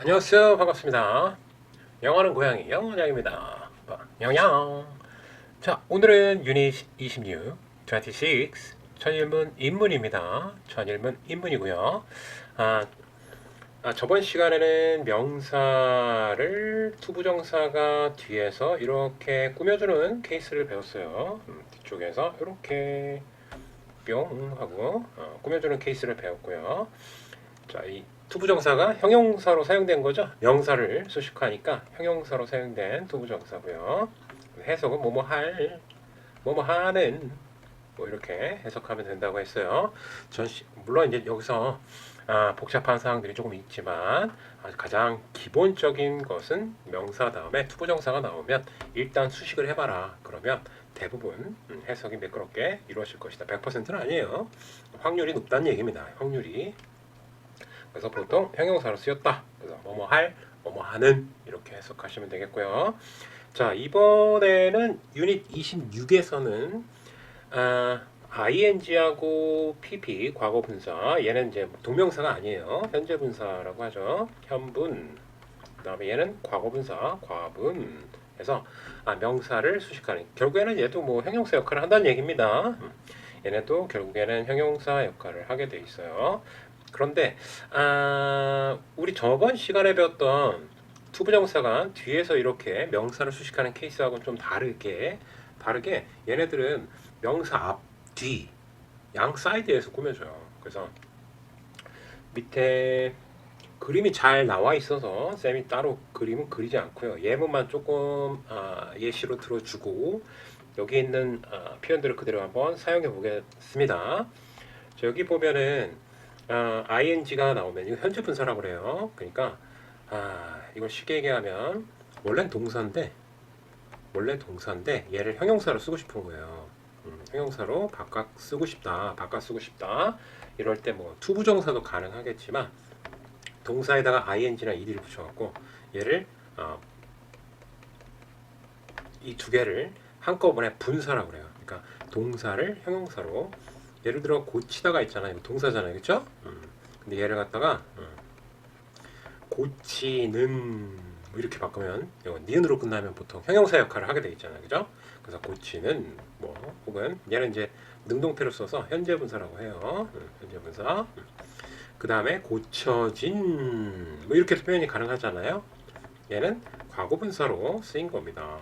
안녕하세요. 반갑습니다. 영어는 고양이 영어장입니다. 영영. 자, 오늘은 유닛 26, 26, 천일문 인문입니다. 천일문 인문이고요. 아, 저번 시간에는 명사를 투부정사가 뒤에서 이렇게 꾸며주는 케이스를 배웠어요. 뒤쪽에서 이렇게 뿅 하고 꾸며주는 케이스를 배웠고요. 자, 이 투부정사가 형용사로 사용된 거죠. 명사를 수식하니까 형용사로 사용된 투부정사고요. 해석은 뭐뭐 하는 뭐 이렇게 해석하면 된다고 했어요. 물론 이제 여기서 복잡한 사항들이 조금 있지만 가장 기본적인 것은 명사 다음에 투부정사가 나오면 일단 수식을 해봐라. 그러면 대부분 해석이 매끄럽게 이루어질 것이다. 100%는 아니에요. 확률이 높다는 얘기입니다. 확률이. 그래서 보통 형용사로 쓰였다. 그래서 뭐뭐 할, 뭐뭐 하는 이렇게 해석하시면 되겠고요. 자, 이번에는 유닛 26에서는 ing하고 pp 과거 분사 얘는 이제 동명사가 아니에요. 현재 분사라고 하죠. 현분. 그다음에 얘는 과거 분사 과분. 그래서 명사를 수식하는 결국에는 얘도 뭐 형용사 역할을 한다는 얘기입니다. 얘네도 결국에는 형용사 역할을 하게 돼 있어요. 그런데 우리 저번 시간에 배웠던 투부정사가 뒤에서 이렇게 명사를 수식하는 케이스하고는 좀 다르게 얘네들은 명사 앞, 뒤, 양 사이드에서 꾸며줘요. 그래서 밑에 그림이 잘 나와 있어서 쌤이 따로 그림은 그리지 않고요. 예문만 조금 예시로 들어주고 여기 있는 표현들을 그대로 한번 사용해 보겠습니다. 여기 보면은 ing가 나오면 이거 현재 분사라고 그래요. 그러니까 이걸 쉽게 얘기하면 원래는 동사인데 얘를 형용사로 쓰고 싶은 거예요. 형용사로 바꿔 쓰고 싶다. 이럴 때 뭐 투부정사도 가능하겠지만 동사에다가 ing나 ed를 붙여갖고 얘를 이 두 개를 한꺼번에 분사라고 그래요. 그러니까 동사를 형용사로 예를 들어 고치다가 있잖아요. 이거 동사잖아요. 그렇죠? 근데 얘를 갖다가 고치는 뭐 이렇게 바꾸면 이거 니은으로 끝나면 보통 형용사 역할을 하게 돼 있잖아요. 그죠? 그래서 고치는 뭐 혹은 얘는 이제 능동태로 써서 현재 분사라고 해요. 현재 분사. 그 다음에 고쳐진 뭐 이렇게 표현이 가능하잖아요. 얘는 과거 분사로 쓰인 겁니다.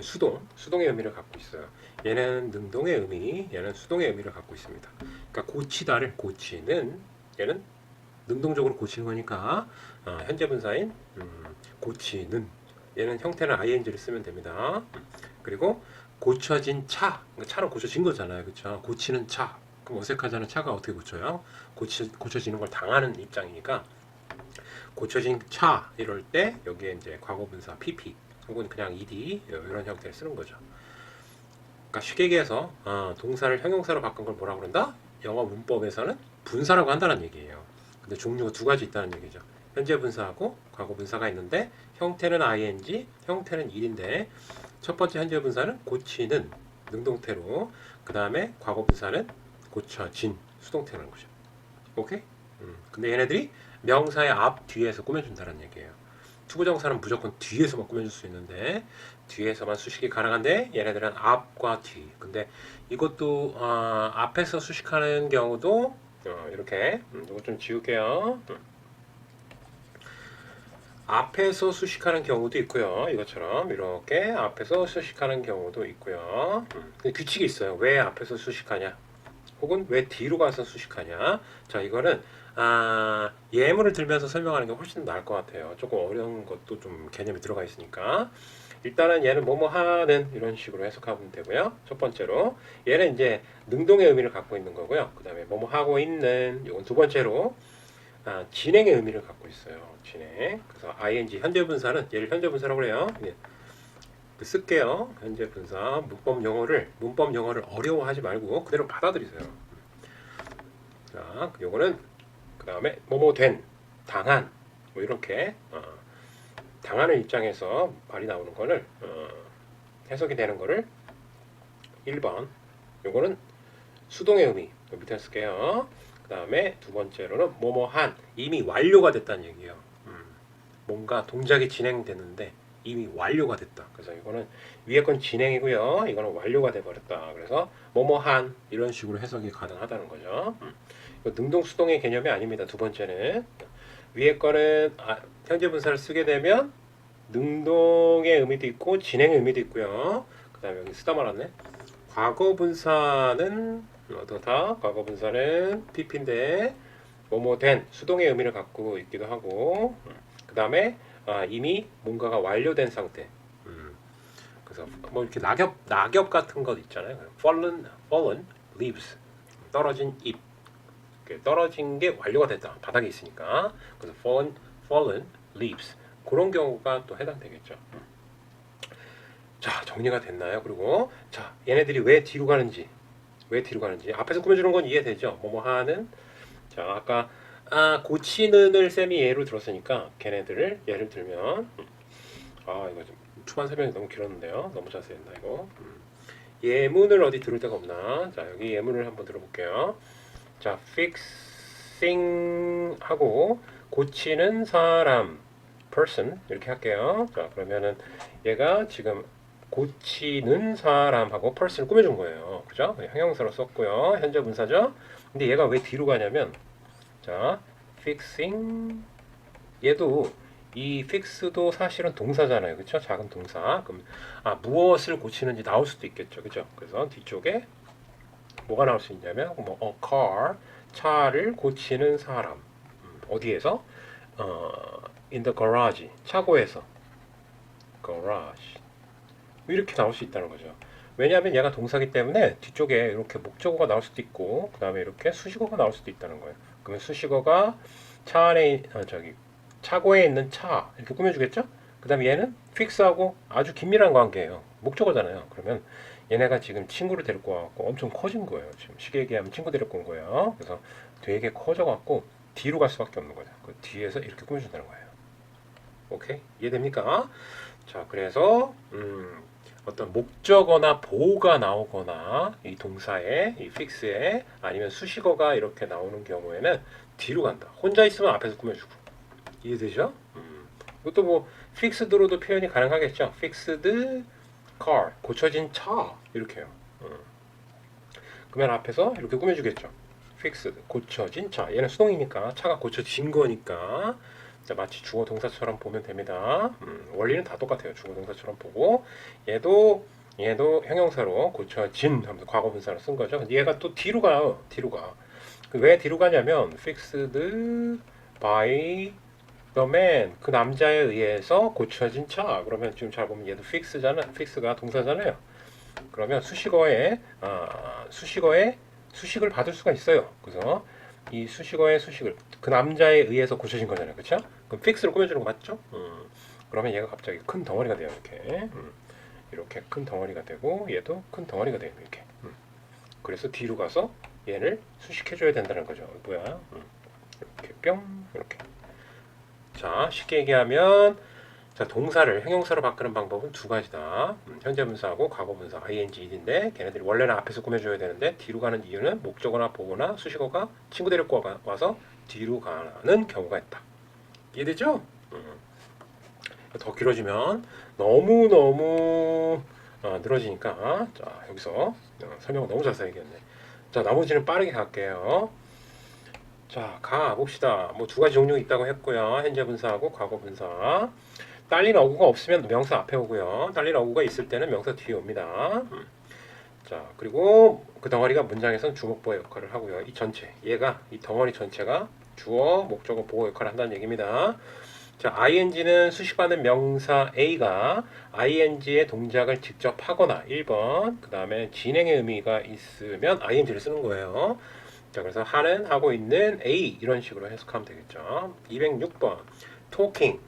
수동의 의미를 갖고 있어요. 얘는 능동의 의미, 얘는 수동의 의미를 갖고 있습니다. 그러니까 고치다를 고치는 얘는 능동적으로 고치는 거니까 현재 분사인 고치는 얘는 형태는 ing를 쓰면 됩니다. 그리고 고쳐진 차, 그러니까 차로 고쳐진 거잖아요, 그렇죠? 고치는 차, 그럼 어색하잖아요. 차가 어떻게 고쳐요? 고쳐지는 걸 당하는 입장이니까 고쳐진 차 이럴 때 여기에 이제 과거 분사 pp 혹은 그냥 ed 이런 형태를 쓰는 거죠. 그러니까 쉽게 얘기해서 동사를 형용사로 바꾼 걸 뭐라고 그런다? 영어 문법에서는 분사라고 한다는 얘기예요. 근데 종류가 두 가지 있다는 얘기죠. 현재 분사하고 과거 분사가 있는데 형태는 ing, 형태는 일인데 첫 번째 현재 분사는 고치는 능동태로 그 다음에 과거 분사는 고쳐진 수동태라는 거죠. 오케이? 근데 얘네들이 명사의 앞, 뒤에서 꾸며준다는 얘기예요. 투부정사는 무조건 뒤에서만 꾸며줄 수 있는데 뒤에서만 수식이 가능한데 얘네들은 앞과 뒤. 근데 이것도 앞에서 수식하는 경우도 이렇게 이거 좀 지울게요. 앞에서 수식하는 경우도 있고요. 이것처럼 이렇게 앞에서 수식하는 경우도 있고요. 근데 규칙이 있어요. 왜 앞에서 수식하냐? 혹은 왜 뒤로 가서 수식하냐? 자, 이거는 예문을 들면서 설명하는 게 훨씬 나을 것 같아요. 조금 어려운 것도 좀 개념이 들어가 있으니까. 일단은 얘는 뭐뭐 하는 이런 식으로 해석하면 되고요. 첫 번째로 얘는 이제 능동의 의미를 갖고 있는 거고요. 그 다음에 뭐뭐 하고 있는 이건 두 번째로 진행의 의미를 갖고 있어요. 진행. 그래서 ing 현재 분사는 얘를 현재 분사라고 그래요. 쓸게요. 현재 분사 문법 영어를 어려워하지 말고 그대로 받아들이세요. 자, 요거는 그 다음에 뭐뭐 된, 당한 뭐 이렇게 당하는 입장에서 말이 나오는 거를 해석이 되는 거를 1번 요거는 수동의 의미 밑에 쓸게요. 그 다음에 두 번째로는 뭐뭐 한 이미 완료가 됐다는 얘기예요. 뭔가 동작이 진행되는데 이미 완료가 됐다. 그래서 이거는 위에 건 진행이고요. 이거는 완료가 돼 버렸다. 그래서 뭐뭐한 이런 식으로 해석이 가능하다는 거죠. 이거 능동수동의 개념이 아닙니다. 두 번째는 위에 거는 현재 분사를 쓰게 되면 능동의 의미도 있고 진행의 의미도 있고요. 그 다음에 여기 쓰다 말았네. 과거 분사는 어떻다? 과거 분사는 PP인데 뭐뭐 된 수동의 의미를 갖고 있기도 하고 그 다음에 이미 뭔가가 완료된 상태. 그래서 뭐 이렇게 낙엽 같은 것 있잖아요. fallen leaves 떨어진 잎. 떨어진 게 완료가 됐다. 바닥에 있으니까. 그래서 fallen leaves 그런 경우가 또 해당되겠죠. 자, 정리가 됐나요? 그리고 자, 얘네들이 왜 뒤로 가는지 앞에서 꾸며주는 건 이해되죠? 뭐뭐 하는 자, 아까 고치는을 쌤이 예로 들었으니까 걔네들을 예를 들면 이거 좀 초반 설명이 너무 길었는데요. 너무 자세히 했나 이거. 예문을 어디 들을 데가 없나? 자, 여기 예문을 한번 들어볼게요. 자, fixing 하고 고치는 사람 person 이렇게 할게요. 자, 그러면은 얘가 지금 고치는 사람하고 person을 꾸며준 거예요. 그죠? 형용사로 썼고요. 현재 분사죠. 근데 얘가 왜 뒤로 가냐면 자, fixing 얘도 이 fix도 사실은 동사잖아요. 그렇죠? 작은 동사. 그럼 무엇을 고치는지 나올 수도 있겠죠. 그죠? 그래서 뒤쪽에 뭐가 나올 수 있냐면 뭐 a car 차를 고치는 사람. 어디에서? in the garage 차고에서 garage 이렇게 나올 수 있다는 거죠. 왜냐하면 얘가 동사기 때문에 뒤쪽에 이렇게 목적어가 나올 수도 있고 그 다음에 이렇게 수식어가 나올 수도 있다는 거예요. 그러면 수식어가 차 안에 차고에 있는 차 이렇게 꾸며주겠죠? 그 다음에 얘는 fix하고 아주 긴밀한 관계예요. 목적어잖아요. 그러면 얘네가 지금 친구를 데리고 와갖고 엄청 커진 거예요. 지금 쉽게 얘기하면 친구 데리고 온 거예요. 그래서 되게 커져갖고 뒤로 갈 수밖에 없는 거죠. 그 뒤에서 이렇게 꾸며준다는 거예요. 오케이? 이해됩니까? 자, 그래서 어떤 목적어나 보호가 나오거나 이 동사에 이 fix에 아니면 수식어가 이렇게 나오는 경우에는 뒤로 간다. 혼자 있으면 앞에서 꾸며주고. 이해되죠? 이것도 뭐 fixed로도 표현이 가능하겠죠. fixed car 고쳐진 차 이렇게요. 그러면 앞에서 이렇게 꾸며주겠죠. fixed 고쳐진 차. 얘는 수동이니까 차가 고쳐진 거니까 자, 마치 주어 동사처럼 보면 됩니다. 원리는 다 똑같아요. 주어 동사처럼 보고 얘도 형용사로 고쳐진 하면서 과거 분사를 쓴 거죠. 근데 얘가 또 뒤로 가요. 뒤로 가. 왜 뒤로 가냐면 fixed by the man 그 남자에 의해서 고쳐진 차. 그러면 지금 잘 보면 얘도 fix가 동사잖아요. 그러면 수식어에 수식을 받을 수가 있어요. 그래서 이 수식어의 수식을 그 남자에 의해서 고쳐진 거잖아요. 그렇죠? 그럼 fix로 꾸며주는 거 맞죠? 그러면 얘가 갑자기 큰 덩어리가 돼요. 이렇게 큰 덩어리가 되고 얘도 큰 덩어리가 돼요. 이렇게. 그래서 뒤로 가서 얘를 수식해줘야 된다는 거죠. 뭐야? 이렇게 뿅 이렇게. 자, 쉽게 얘기하면 자, 동사를 형용사로 바꾸는 방법은 두 가지다. 현재 분사하고 과거 분사 ing, id인데 걔네들이 원래는 앞에서 꾸며줘야 되는데 뒤로 가는 이유는 목적어나 보거나 수식어가 친구 데리고 와서 뒤로 가는 경우가 있다. 이해되죠? 더 길어지면 너무 늘어지니까 자, 여기서 설명을 너무 자세히 얘기했네. 자, 나머지는 빠르게 갈게요. 자, 가봅시다. 뭐 두 가지 종류 있다고 했고요. 현재 분사하고 과거 분사. 딸린 어구가 없으면 명사 앞에 오고요. 딸린 어구가 있을 때는 명사 뒤에 옵니다. 자, 그리고 그 덩어리가 문장에서는 주목보호 역할을 하고요. 이 전체, 얘가 이 덩어리 전체가 주어, 목적어, 보호 역할을 한다는 얘기입니다. 자, ing는 수식받는 명사 A가 ing의 동작을 직접 하거나 1번, 그 다음에 진행의 의미가 있으면 ing를 쓰는 거예요. 자, 그래서 하는, 하고 있는 A 이런 식으로 해석하면 되겠죠. 206번 talking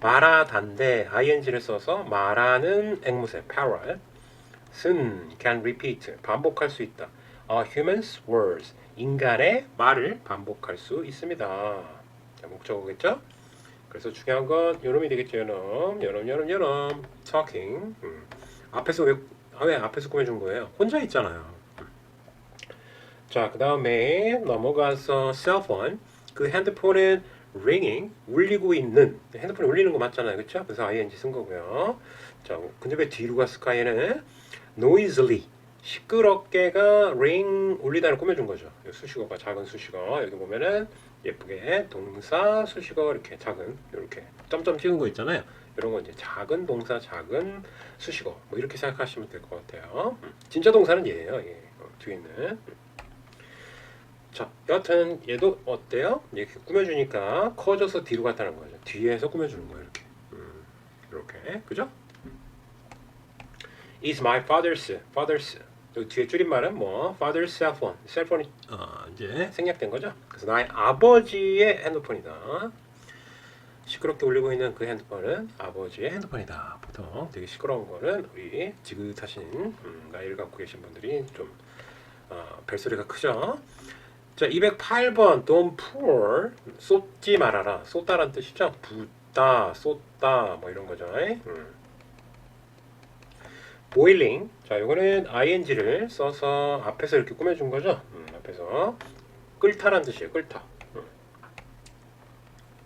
말하단데 ing를 써서 말하는 앵무새 parrot 쓴 can repeat 반복할 수 있다. A human's words 인간의 말을 반복할 수 있습니다. 자, 목적어겠죠? 그래서 중요한 건 요놈이 되겠죠. 요놈 talking 앞에서 왜 앞에서 꾸며준 거예요? 혼자 있잖아요. 자, 그 다음에 넘어가서 cell phone 그 핸드폰은 ringing 울리고 있는 핸드폰이 울리는 거 맞잖아요, 그렇죠? 그래서 ing 쓴 거고요. 자, 근데 왜 뒤로 갔을까? 얘는 noisily 시끄럽게가 ring 울리다를 꾸며준 거죠. 수식어가 작은 수식어 여기 보면은 예쁘게 동사 수식어 이렇게 작은 이렇게 점점 찍은 거 있잖아요. 이런 거 이제 작은 동사 작은 수식어 뭐 이렇게 생각하시면 될 것 같아요. 진짜 동사는 얘예요. 예. 뒤에 있는. 자, 여하튼 얘도 어때요? 이렇게 꾸며주니까 커져서 뒤로 갔다는 거죠. 뒤에서 꾸며주는 거예요. 이렇게. 이렇게. 그죠? is my father's 여기 뒤에 줄임말은 뭐 father's cell phone 셀폰이 이제 생략된 거죠. 그래서 나의 아버지의 핸드폰이다. 시끄럽게 울리고 있는 그 핸드폰은 아버지의 핸드폰이다. 보통 되게 시끄러운 거는 우리 지긋하신 나이를 갖고 계신 분들이 좀 벨소리가 크죠. 자, 208번 don't pour 쏟지 말아라. 쏟다란 뜻이죠. 붓다, 쏟다 뭐 이런 거죠. boiling. 자, 요거는 ing를 써서 앞에서 이렇게 꾸며준 거죠. 앞에서 끓다란 뜻이에요. 끓다.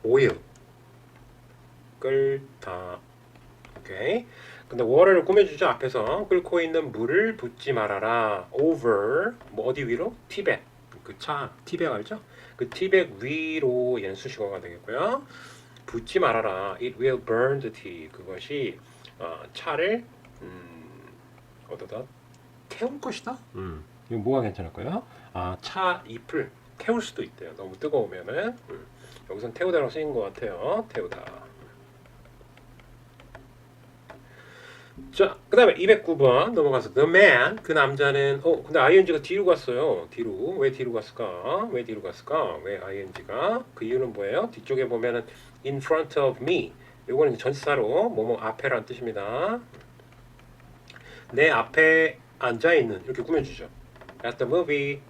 boil. 끓다. 오케이. 근데 water를 꾸며주죠. 앞에서 끓고 있는 물을 붓지 말아라. over. 뭐 어디 위로? 티백. 그 차 티백 알죠? 그 티백 위로 얘는 수식어가 되겠고요. 붓지 말아라. It will burn the tea. 그것이 차를 어디다 태울 것이다. 이거 뭐가 괜찮을까요? 차 잎을 태울 수도 있대요. 너무 뜨거우면은 여기선 태우다라고 쓰인 것 같아요. 태우다. 자, 그 다음에 209번 넘어가서 the man, 그 남자는 근데 ing가 뒤로 갔어요. 뒤로. 왜 뒤로 갔을까? 왜 뒤로 갔을까? 왜 ing가? 그 이유는 뭐예요? 뒤쪽에 보면은 in front of me 요거는 전치사로 뭐뭐 앞에란 뜻입니다. 내 앞에 앉아있는 이렇게 꾸며주죠. at the movie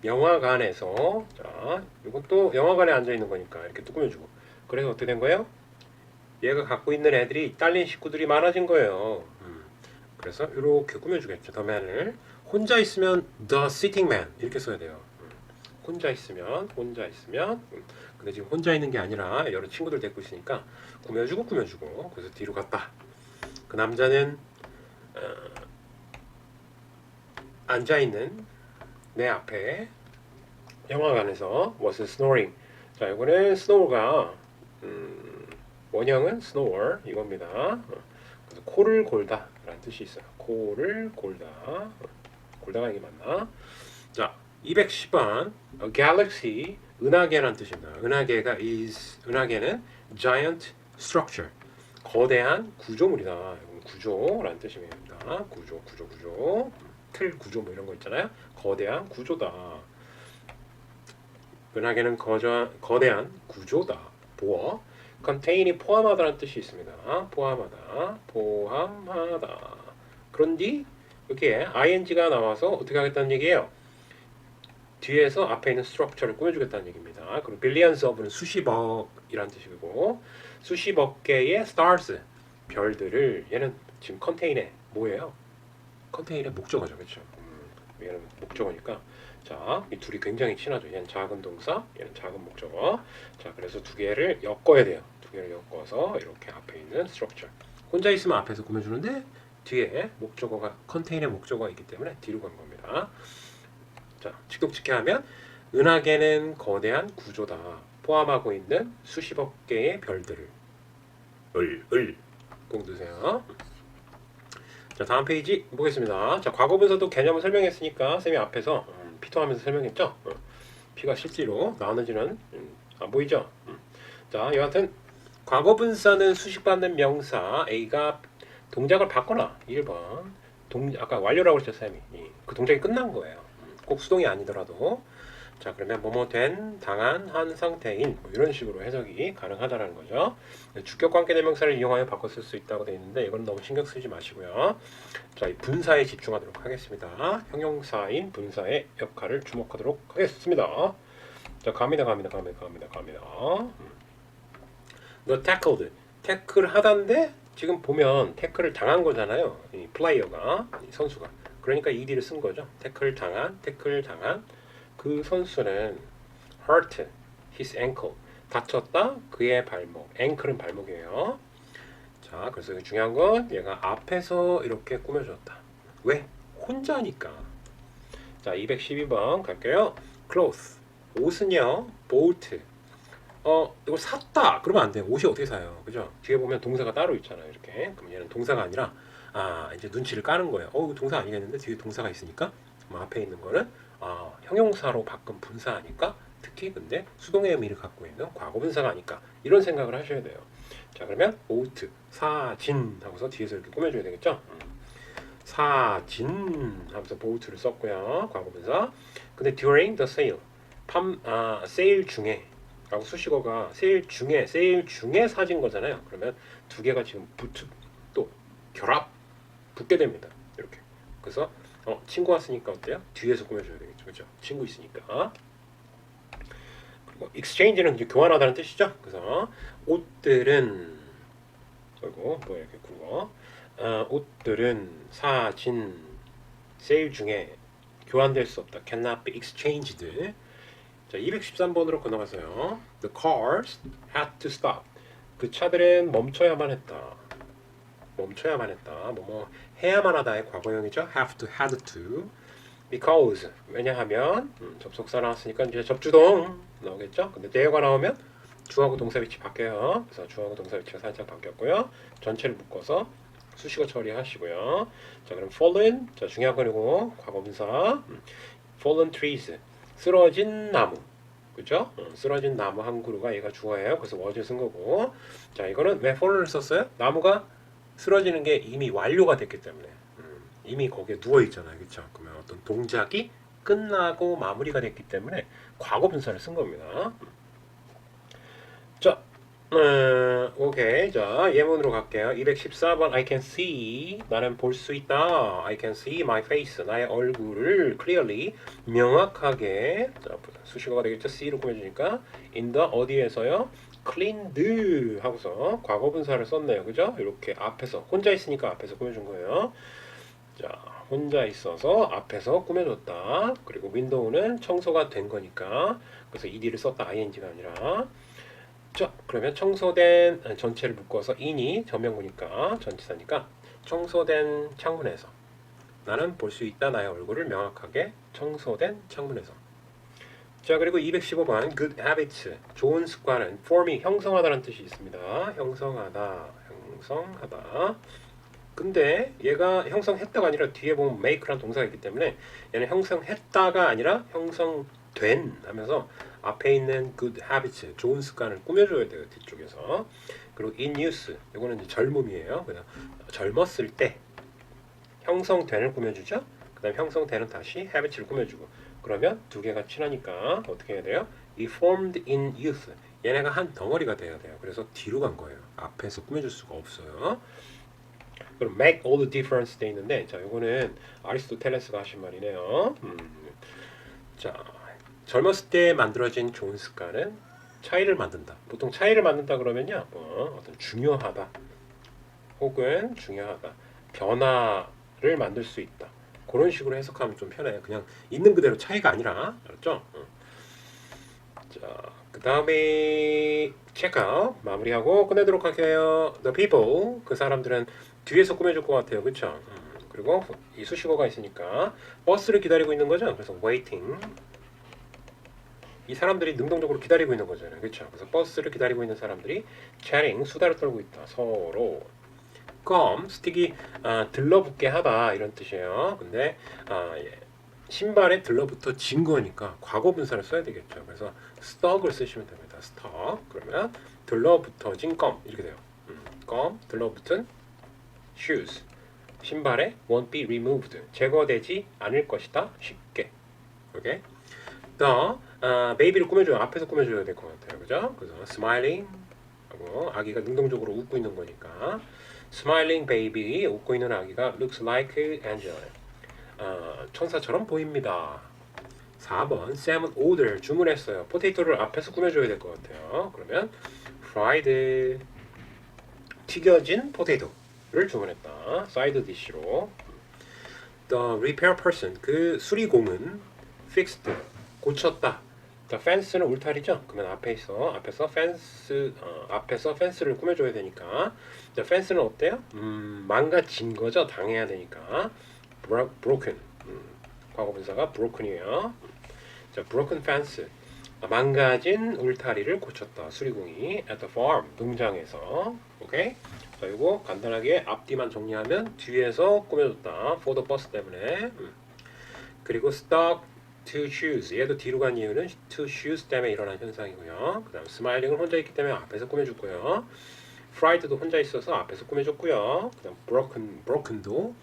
영화관에서. 자, 이것도 영화관에 앉아있는 거니까 이렇게 또 꾸며주고. 그래서 어떻게 된 거예요? 얘가 갖고 있는 애들이 딸린 식구들이 많아진 거예요. 그래서 이렇게 꾸며주겠죠. the man을. 혼자 있으면 the sitting man 이렇게 써야 돼요. 혼자 있으면. 근데 지금 혼자 있는 게 아니라 여러 친구들 데리고 있으니까 꾸며주고 그래서 뒤로 갔다. 그 남자는 앉아있는 내 앞에 영화관에서 was snoring. 자, 이거는 snore가 원형은 snore 이겁니다. 그래서 코를 골다 라는 뜻이 있어요. 코를 골다. 골다가 이게 맞나? 자, 210번 galaxy 은하계라는 뜻입니다. 은하계는 giant structure 거대한 구조물이다. 구조라는 뜻입니다. 구조 틀 구조 뭐 이런 거 있잖아요. 거대한 구조다. 은하계는 거대한 구조다. 보어 contain이 포함하다라는 뜻이 있습니다. 포함하다. 그런데 여기에 ing가 나와서 어떻게 하겠다는 얘기예요? 뒤에서 앞에 있는 structure를 꾸며주겠다는 얘기입니다. 그리고 billions of는 수십억이라는 뜻이고 수십억 개의 stars 별들을 얘는 지금 컨테인에 뭐예요? 컨테인의 목적어죠, 그렇죠? 얘는 목적어니까 자, 이 둘이 굉장히 친하죠. 얘는 작은 동사, 얘는 작은 목적어. 자, 그래서 두 개를 엮어야 돼요. 두 개를 엮어서 이렇게 앞에 있는 structure. 혼자 있으면 앞에서 꾸며주는데 뒤에 목적어가 컨테인의 목적어가 있기 때문에 뒤로 간 겁니다. 자, 직독직해 하면 은하계는 거대한 구조다. 포함하고 있는 수십억 개의 별들을 꼭 넣으세요. 자, 다음 페이지 보겠습니다. 자, 과거분사도 개념을 설명했으니까 쌤이 앞에서 피통하면서 설명했죠. P가 실제로 나오는지는 안 보이죠. 자, 여하튼 과거분사는 수식받는 명사 A가 동작을 바꿔라. 1번 아까 완료라고 했죠, 쌤이. 그 동작이 끝난 거예요. 꼭 수동이 아니더라도. 자, 그러면 뭐뭐 된, 당한, 한 상태인 뭐 이런 식으로 해석이 가능하다는 거죠. 주격 관계 대명사를 이용하여 바꿔 쓸 수 있다고 되어 있는데 이건 너무 신경 쓰지 마시고요. 자, 이 분사에 집중하도록 하겠습니다. 형용사인 분사의 역할을 주목하도록 하겠습니다. 자, 갑니다. The tackled, 태클 하다인데 지금 보면 태클을 당한 거잖아요. 이 플레이어가, 이 선수가. 그러니까 ed를 쓴 거죠. 태클 당한. 그 선수는 hurt his ankle. 다쳤다 그의 발목. ankle은 발목이에요. 자, 그래서 여기 중요한 건 얘가 앞에서 이렇게 꾸며줬다. 왜? 혼자니까. 자, 212번 갈게요. cloth. 옷은요. bought. 이걸 샀다. 그러면 안 돼요. 옷이 어떻게 사요? 그죠? 뒤에 보면 동사가 따로 있잖아요. 이렇게. 그럼 얘는 동사가 아니라 이제 눈치를 까는 거예요. 이거 동사 아니겠는데 뒤에 동사가 있으니까 앞에 있는 거는 형용사로 바꾼 분사하니까 특히 근데 수동의 의미를 갖고 있는 과거분사가 아닐까 이런 생각을 하셔야 돼요. 자, 그러면 boat 사진 하고서 뒤에서 이렇게 꾸며줘야 되겠죠? 사진 하면서 boat를 썼고요. 과거분사. 근데 during the sale 세일 중에 라고 수식어가 세일 중에 사진 거잖아요. 그러면 두 개가 지금 또 결합 붙게 됩니다. 이렇게. 그래서 친구 왔으니까 어때요? 뒤에서 꾸며줘야 되겠죠. 그렇죠? 친구 있으니까. 그리고 exchange는 이제 교환하다는 뜻이죠. 그래서 옷들은 뭐야 이렇게 굵어. 옷들은 사진 세일 중에 교환될 수 없다. cannot be exchanged. 자, 213번으로 건너가서요. The cars had to stop. 그 차들은 멈춰야만 했다. 뭐뭐 해야만 하다의 과거형이죠. have to, had to. because 왜냐하면 접속사 나왔으니까 이제 접주동 나오겠죠. 근데 there가 나오면 주하고 동사 위치 바뀌어요. 그래서 주하고 동사 위치가 살짝 바뀌었고요. 전체를 묶어서 수식어 처리하시고요. 자, 그럼 fallen. 자, 중요한 거고 과거분사. fallen trees. 쓰러진 나무. 그죠? 쓰러진 나무 한 그루가 얘가 주어예요. 그래서 was를 쓴 거고. 자, 이거는 왜 fallen을 썼어요? 나무가 쓰러지는 게 이미 완료가 됐기 때문에. 이미 거기에 누워 있잖아요. 그렇죠? 그러면 어떤 동작이 끝나고 마무리가 됐기 때문에 과거 분사를 쓴 겁니다. 자, 오케이. 자, 예문으로 갈게요. 214번 I can see. 나는 볼 수 있다. I can see my face. 나의 얼굴을 clearly 명확하게. 자, 수식어가 되겠죠. see로 꾸며주니까 in the 어디에서요? cleaned 하고서 과거 분사를 썼네요. 그죠? 이렇게 앞에서 혼자 있으니까 앞에서 꾸며준 거예요. 자, 혼자 있어서 앞에서 꾸며줬다. 그리고 윈도우는 청소가 된 거니까 그래서 ed를 썼다. ing가 아니라. 자, 그러면 청소된 전체를 묶어서 in이 전명구니까 전치사니까 청소된 창문에서 나는 볼 수 있다. 나의 얼굴을 명확하게 청소된 창문에서. 자, 그리고 215번 good habits 좋은 습관은 form이 형성하다는 뜻이 있습니다. 형성하다. 근데 얘가 형성했다가 아니라 뒤에 보면 make라는 동사가 있기 때문에 얘는 형성했다가 아니라 형성된 하면서 앞에 있는 good habits 좋은 습관을 꾸며줘야 돼요. 뒤쪽에서. 그리고 in use 이거는 이제 젊음이에요. 그냥 젊었을 때 형성된을 꾸며주죠. 그 다음 형성되는 다시 habits를 꾸며주고 그러면 두 개가 친하니까 어떻게 해야 돼요? 이 formed in youth 얘네가 한 덩어리가 돼야 돼요. 그래서 뒤로 간 거예요. 앞에서 꾸며줄 수가 없어요. 그럼 make all the difference 돼 있는데 자, 이거는 아리스토텔레스가 하신 말이네요. 자, 젊었을 때 만들어진 좋은 습관은 차이를 만든다. 보통 차이를 만든다 그러면요, 어떤 중요하다, 혹은 중요하다, 변화를 만들 수 있다. 그런 식으로 해석하면 좀 편해요. 그냥 있는 그대로 차이가 아니라, 알았죠? 자, 그 다음에 체크아웃 마무리하고 끝내도록 할게요. The people 그 사람들은 뒤에서 꾸며줄 것 같아요, 그렇죠? 그리고 이 수식어가 있으니까 버스를 기다리고 있는 거죠. 그래서 waiting. 이 사람들이 능동적으로 기다리고 있는 거잖아요, 그렇죠? 그래서 버스를 기다리고 있는 사람들이 chatting 수다를 떨고 있다, 서로. gum 스틱이 들러붙게 하다 이런 뜻이에요. 근데 예. 신발에 들러붙어진 거니까 과거 분사를 써야 되겠죠. 그래서 stuck을 쓰시면 됩니다. stuck. 그러면 들러붙어진 껌 이렇게 돼요. 껌 들러붙은 shoes. 신발에 won't be removed. 제거되지 않을 것이다. 쉽게. 오케이. 또 baby를 꾸며줘요. 앞에서 꾸며줘야 될 것 같아요. 그죠? 그래서 smiling 하고 아기가 능동적으로 웃고 있는 거니까 smiling baby 웃고 있는 아기가 looks like Angel. 천사처럼 보입니다. 4번 Sam은 order 주문했어요. 포테이토를 앞에서 꾸며줘야 될 것 같아요. 그러면 fried 튀겨진 포테이토를 주문했다. 사이드 디시로. The repair person 그 수리공은 fixed 고쳤다. 자, fence는 울타리죠. 그러면 앞에서 fence를 꾸며줘야 되니까. 자, fence는 어때요? 망가진 거죠. 당해야 되니까. broken. 과거 분사가 broken이에요. 자, broken fence. 망가진 울타리를 고쳤다. 수리공이 at the farm. 농장에서. 오케이? 자, 이거 간단하게 앞뒤만 정리하면 뒤에서 꾸며줬다. for the bus 때문에. 그리고 stuck to shoes. 얘도 뒤로 간 이유는 to shoes 때문에 일어난 현상이고요. 그 다음 smiling은 혼자 있기 때문에 앞에서 꾸며줬고요. fried도 혼자 있어서 앞에서 꾸며줬고요. 그 다음 broken도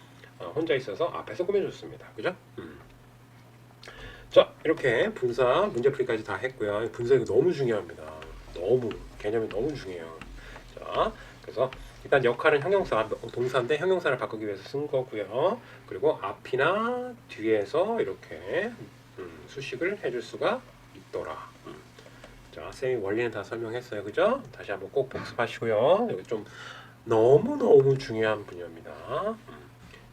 혼자 있어서 앞에서 꾸며줬습니다. 그죠? 자, 이렇게 분사 문제풀이까지 다 했고요. 분사 이거 너무 중요합니다. 개념이 너무 중요해요. 자, 그래서 일단 역할은 형용사, 동사인데 형용사를 바꾸기 위해서 쓴 거고요. 그리고 앞이나 뒤에서 이렇게 수식을 해줄 수가 있더라. 자, 쌤이 원리는 다 설명했어요. 그죠? 다시 한번 꼭 복습하시고요. 여기 좀 너무너무 중요한 분야입니다.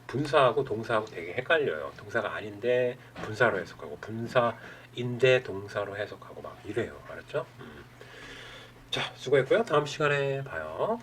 분사하고 동사하고 되게 헷갈려요. 동사가 아닌데 분사로 해석하고 분사인데 동사로 해석하고 막 이래요. 알았죠? 자, 수고했고요. 다음 시간에 봐요.